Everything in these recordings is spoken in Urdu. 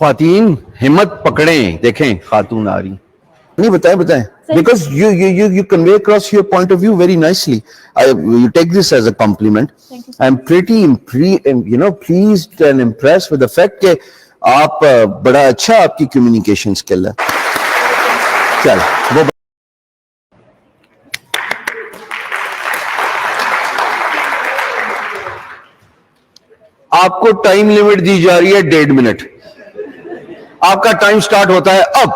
خواتین ہمت پکڑیں, دیکھیں خاتون آ رہی. نہیں بتائیں because you convey across your point of view very nicely. You take this as a compliment. I'm pretty pleased and impressed with the fact کہ آپ بڑا اچھا آپ کی کمیونیکیشن اسکل ہے. چل وہ آپ کو ٹائم لمٹ دی جا رہی ہے 1.5 منٹ. آپ کا ٹائم سٹارٹ ہوتا ہے اب.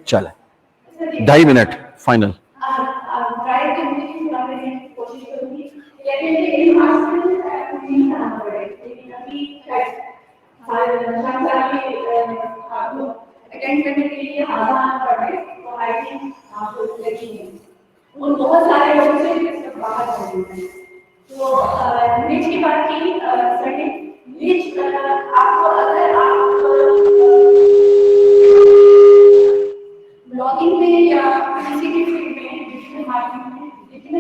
چلے 2.5 منٹ فائنل. بہت سارے لوگ سے باہر تو نیچ کی بات کی نیچ آپ کو اگر آپ بلاگنگ میں یا کسی بھی فیلڈ میں ڈیجیٹل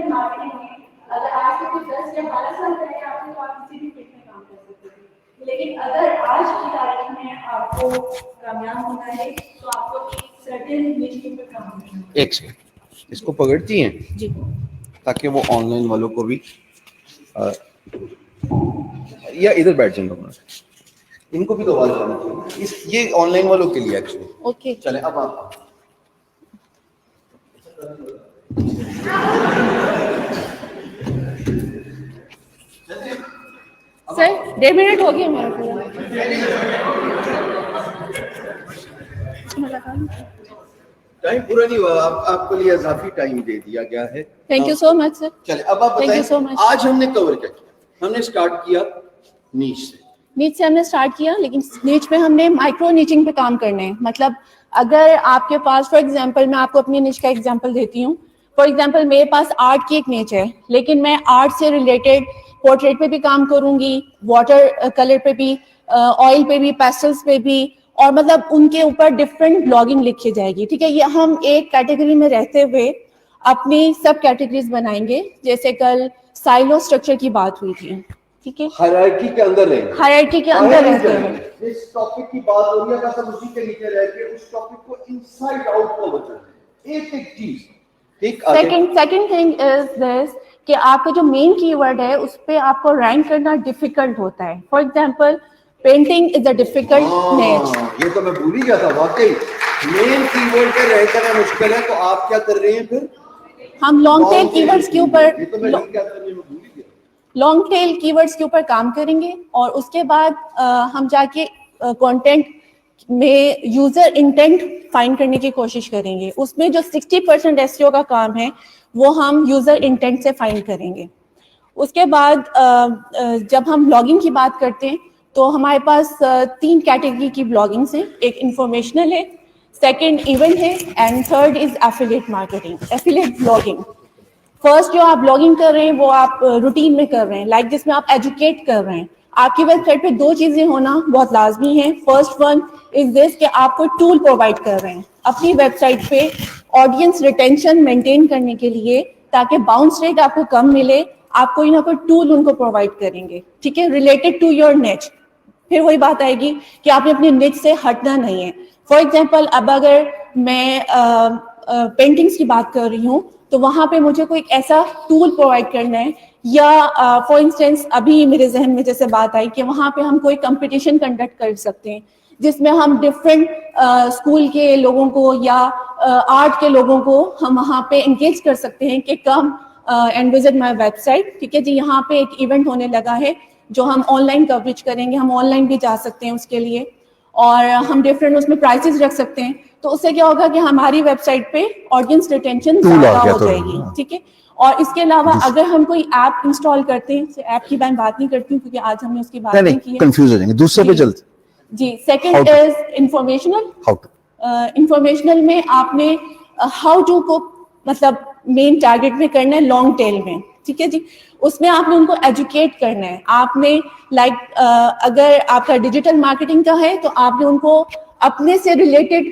مارکیٹنگ میں اگر آج سے کچھ 10 یا 12 سال پہلے آپ کو آپ کسی بھی فیلڈ میں کام کر سکتے تھے, لیکن اگر آج کی تاریخ میں آپ کو کامیاب ہونا ہے تو آپ کو ایک سرٹن نیچ کے اوپر کام کرنا ہے. ایک سیکنڈ اس کو پکڑتی ہیں جی, تاکہ وہ آن لائن والوں کو بھی یا ادھر بیٹھ جائیں گے, ان کو بھی تو آواز آنا چاہیے. یہ آن لائن والوں کے لیے ایکچولی. اوکے چلیں اب آپ سر 1.5 منٹ ہو گیا میرا پورا. ٹائم پورا نہیں ہوا, آپ کو لیے اضافی ٹائم دے دیا گیا ہے. تھینک یو سو مچ سر. چلیں اب آپ بتائیں آج ہم نے کور کیا کیا. ہم نے اسٹارٹ کیا نیچ سے. نیچ سے ہم نے اسٹارٹ کیا, لیکن نیچ میں ہم نے مائکرو نیچنگ پہ کام کرنا ہے. مطلب اگر آپ کے پاس فار ایگزامپل میں آپ کو اپنی نیچ کا ایگزامپل دیتی ہوں. فار ایگزامپل میرے پاس آرٹ کی ایک نیچ ہے, لیکن میں آرٹ سے ریلیٹڈ پورٹریٹ پہ بھی کام کروں گی, واٹر کلر پہ بھی, آئل پہ بھی, پیسٹلس پہ بھی, اور مطلب ان کے اوپر ڈفرینٹ بلاگنگ لکھی جائے گی. ٹھیک ہے, یہ ہم ایک کیٹیگری میں رہتے ہوئے اپنی سب کیٹیگریز بنائیں گے. جیسے کل سائلو اسٹرکچر کی بات ہوئی تھی. ٹھیک ہے, ہائرارکی کے اندر رہیں گے. ہائرارکی کے اندر رہتے ہیں. اس ٹاپک کی بات ہو رہی ہے کہ سب اسی کے نیچے رہ کے اس ٹاپک کو انسائڈ آؤٹ کو بتانا ہے, ایک ایک چیز. سیکنڈ تھنگ از دس کہ آپ کا جو مین کی ورڈ ہے اس پہ آپ کو رینک کرنا ڈیفیکلٹ ہوتا ہے. For example painting is a difficult niche. یہ تو میں بھول ہی گیا تھا واقعی, مین کی ورڈ پہ رینک کرنا مشکل ہے. تو آپ کیا کر رہے ہیں پھر؟ ہم لانگ ٹیل کی ورڈز کے اوپر لانگ ٹیل کی ورڈز کے اوپر کام کریں گے, اور اس کے بعد ہم جا کے کانٹینٹ میں یوزر انٹینٹ فائنڈ کرنے کی کوشش کریں گے. اس میں جو 60% SEO کا کام ہے وہ ہم یوزر انٹینٹ سے فائنڈ کریں گے. اس کے بعد جب ہم بلاگنگ کی بات کرتے ہیں تو ہمارے پاس 3 کیٹیگری کی بلاگنگس ہیں. ایک انفارمیشنل ہے, سیکنڈ ایونٹ ہے, and third is affiliate marketing, affiliate blogging. First جو آپ بلاگنگ کر رہے ہیں وہ آپ روٹین میں کر رہے ہیں, لائک جس میں آپ ایجوکیٹ کر رہے ہیں. آپ کی ویب سائٹ پہ 2 چیزیں ہونا بہت لازمی ہے. فرسٹ ون از دس کہ آپ کو ٹول پرووائڈ کر رہے ہیں اپنی ویب سائٹ پہ آڈینس ریٹینشن مینٹین کرنے کے لیے, تاکہ باؤنس ریٹ آپ کو کم ملے. آپ کوئی نہ کوئی ٹول ان کو پرووائڈ کریں گے, ٹھیک ہے, ریلیٹڈ ٹو یور نیچ. پھر وہی بات آئے گی کہ آپ نے اپنی نیچ سے ہٹنا نہیں ہے. فار ایگزامپل اب اگر میں پینٹنگس کی بات کر رہی ہوں تو وہاں پہ مجھے کوئی ایسا ٹول پرووائڈ کرنا ہے, یا فار انسٹینس ابھی میرے ذہن میں جیسے بات آئی کہ وہاں پہ ہم کوئی کمپٹیشن کنڈکٹ کر سکتے ہیں جس میں ہم ڈفرینٹ اسکول کے لوگوں کو یا آرٹ کے لوگوں کو ہم وہاں پہ انگیج کر سکتے ہیں کہ come and visit my website. ٹھیک ہے جی, یہاں پہ ایک ایونٹ ہونے لگا ہے جو ہم آن لائن کوریج کریں گے. ہم آن لائن بھی جا سکتے ہیں اس کے لیے, اور ہم ڈفرینٹ اس میں پرائسز رکھ سکتے ہیں. تو اس سے کیا ہوگا کہ ہماری ویب سائٹ پہ آڈینس ریٹینشن زیادہ ہو جائے گی. ٹھیک ہے, اور اس کے علاوہ اگر ہم کوئی ایپ انسٹال کرتے ہیں, ایپ کی میں بات نہیں کرتی ہوں کیونکہ آج ہم نے اس کی بات نہیں کی ہے, کنفیوز ہو جائیں گے. دوسرے پہ چلتے جی. Second is informational. انفارمیشنل میں آپ نے ہاؤ ٹو کو مطلب مین ٹارگیٹ میں کرنا ہے لانگ ٹیل میں. ٹھیک ہے جی, اس میں آپ نے ان کو ایجوکیٹ کرنا ہے. آپ نے لائک اگر آپ کا ڈیجیٹل مارکیٹنگ کا ہے تو آپ نے ان کو اپنے سے ریلیٹڈ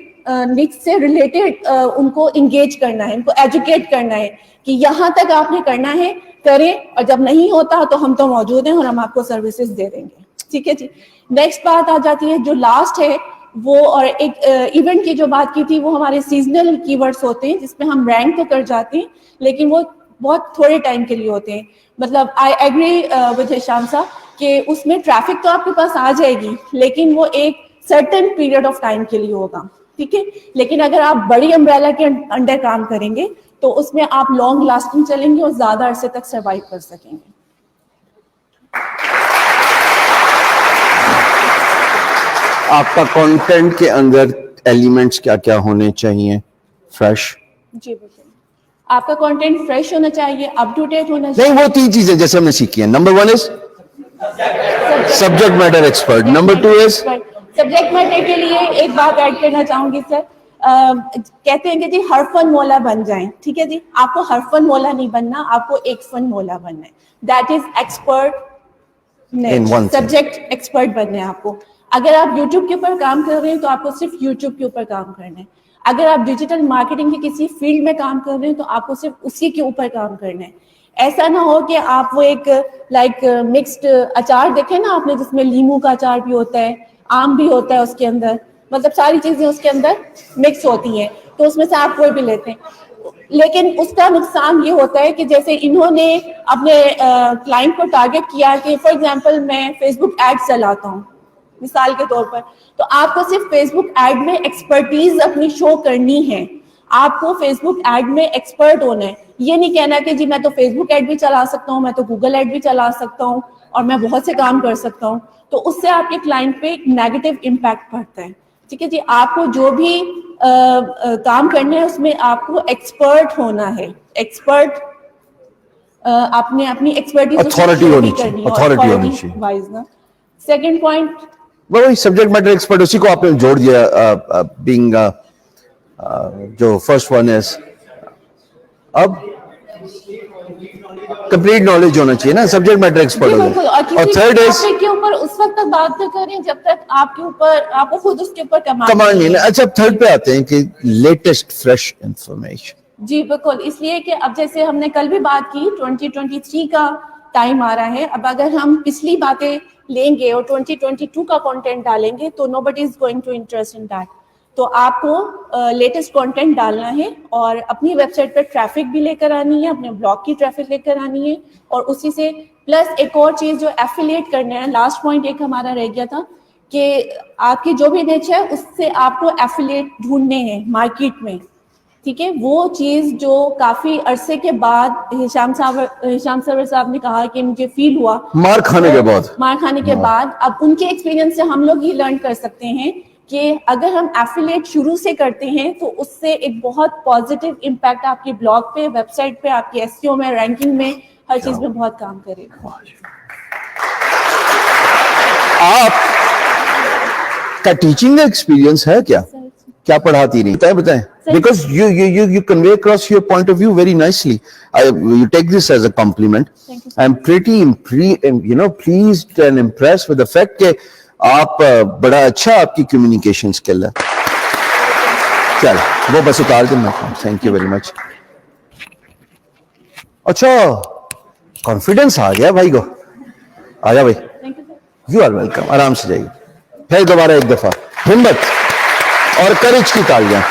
نیچ سے ریلیٹڈ ان کو انگیج کرنا ہے, ان کو ایجوکیٹ کرنا ہے کہ یہاں تک آپ نے کرنا ہے, کریں, اور جب نہیں ہوتا تو ہم تو موجود ہیں اور ہم آپ کو سروسز دے دیں گے. ٹھیک ہے جی. نیکسٹ بات آ جاتی ہے جو لاسٹ ہے وہ, اور ایک ایونٹ کی جو بات کی تھی, وہ ہمارے سیزنل کی ورڈس ہوتے ہیں جس میں ہم رینک تو کر جاتے ہیں لیکن وہ بہت تھوڑے ٹائم کے لیے ہوتے ہیں. مطلب آئی ایگری ود ہشام صاحب کہ اس میں ٹریفک تو آپ کے پاس آ جائے گی لیکن وہ ایک سرٹن پیریڈ آف ٹائم کے لیے ہوگا, ٹھیک ہے. لیکن اگر آپ بڑی امبریلا کے انڈر کام کریں گے تو اس میں آپ لانگ لاسٹنگ چلیں گے اور زیادہ عرصے تک سروائیو کر سکیں گے. آپ کا کنٹینٹ کے اندر ایلیمنٹس کیا کیا ہونے چاہیے؟ فریش. جی بالکل, آپ کا کنٹینٹ فریش ہونا چاہیے, اپ ٹو ڈیٹ ہونا چاہیے. نہیں, وہ 3 چیزیں جیسے ہم نے سیکھی ہیں. Number 1 is subject matter expert. Number 2 is subject matter کے لیے ایک بات ایڈ کرنا چاہوں گی سر. کہتے ہیں کہ جی ہر فن مولا بن جائیں, ٹھیک ہے جی. آپ کو ہر فن مولا نہیں بننا, آپ کو ایک فن مولا بننا ہے. That is expert, subject expert بننا ہے آپ کو. اگر آپ یوٹیوب کے اوپر کام کر رہے ہیں تو آپ کو صرف یوٹیوب کے اوپر کام کرنا ہے. اگر آپ ڈیجیٹل مارکیٹنگ کے کسی فیلڈ میں کام کر رہے ہیں تو آپ کو صرف اسی کے اوپر کام کرنا ہے. ایسا نہ ہو کہ آپ وہ ایک لائک مکسڈ اچار دیکھیں نا آپ نے, جس میں لیمو کا اچار بھی ہوتا ہے, آم بھی ہوتا ہے اس کے اندر, مطلب ساری چیزیں اس کے اندر مکس ہوتی ہیں, تو اس میں سے آپ کوئی بھی لیتے ہیں. لیکن اس کا نقصان یہ ہوتا ہے کہ جیسے انہوں نے اپنے کلائنٹ کو ٹارگیٹ کیا کہ فار ایگزامپل میں فیس بک ایڈ چلاتا ہوں مثال کے طور پر, تو آپ کو صرف فیس بک ایڈ میں ایکسپرٹیز اپنی شو کرنی ہے. آپ کو فیس بک ایڈ میں ایکسپرٹ ہونا ہے. یہ نہیں کہنا کہ جی میں تو فیس بک ایڈ بھی چلا سکتا ہوں, میں تو گوگل ایڈ بھی چلا سکتا ہوں اور میں بہت سے کام کر سکتا ہوں. تو اس سے آپ کے کلائنٹ پہ ایک نیگیٹو امپیکٹ پڑتا ہے, ٹھیک ہے جی. آپ کو جو بھی کام کرنا ہے اس میں آپ کو ایکسپرٹ ہونا ہے. ایکسپرٹ آپ نے اپنی ایکسپرٹیز اتھارٹی ہونی چاہیے, اتھارٹی ہونی چاہیے. وائز نا. سیکنڈ پوائنٹ, وہی سبجیکٹ میٹر ایکسپرٹ, اسی کو آپ نے جوڑ دیا بینگ جو فرسٹ ون ہے. اب کمپلیٹ نالج ہونا چاہیے نا, سبجیکٹ میٹر ایکسپرٹ ہونا. اور تھرڈ از کے اوپر اس وقت تک بات نہ کریں جب تک آپ کے اوپر آپ کو خود اس کے اوپر کمانڈ نہیں. اچھا, تھرڈ پہ آتے ہیں کہ لیٹسٹ فریش انفارمیشن. جی بالکل, اس لیے کہ اب جیسے ہم نے کل بھی بات کی 2023 کا ٹائم آ رہا ہے. اب اگر ہم پچھلی باتیں لیں گے اور 2022 کا کنٹینٹ ڈالیں گے تو nobody is going to interest in that. تو آپ کو لیٹسٹ کنٹینٹ ڈالنا ہے اور اپنی ویب سائٹ پہ ٹریفک بھی لے کر آنی ہے, اپنے بلاگ کی ٹریفک لے کر آنی ہے. اور اسی سے پلس ایک اور چیز جو ایفیلیٹ کرنا ہے, لاسٹ پوائنٹ ایک ہمارا رہ گیا تھا کہ آپ کی جو بھی نیچ ہے اس سے آپ کو ایفیلیٹ ڈھونڈنے ہیں مارکیٹ میں, ٹھیک ہے. وہ چیز جو کافی عرصے کے بعد ہشام سرور صاحب نے کہا کہ مجھے فیل ہوا مار کھانے کے بعد, اب ان کے ایکسپیرینس سے ہم لوگ یہ لرن کر سکتے ہیں کہ اگر ہم ایفیلیٹ شروع سے کرتے ہیں تو اس سے ایک بہت پازیٹیو امپیکٹ آپ کی بلاگ پہ, ویب سائٹ پہ, آپ کی SEO میں, رینکنگ میں, ہر چیز میں بہت کام کرے گا. آپ کا ٹیچنگ کا ایکسپیرینس ہے کیا پڑھاتی نہیں؟ بتائیں. Because you convey across your point of view very nicely. You take this as a compliment. I'm pretty pleased and impressed with the fact کہ آپ بڑا اچھا آپ کی کمیونیکیشن اسکل ہے. چل وہ بس اتار دیں. Thank you very much. اچھا, کانفیڈینس آ گیا بھائی کو. آ جا بھائی. You are welcome. آرام سے جائیے. پھر دوبارہ ایک دفعہ ہمت اور کریج کی تالیاں.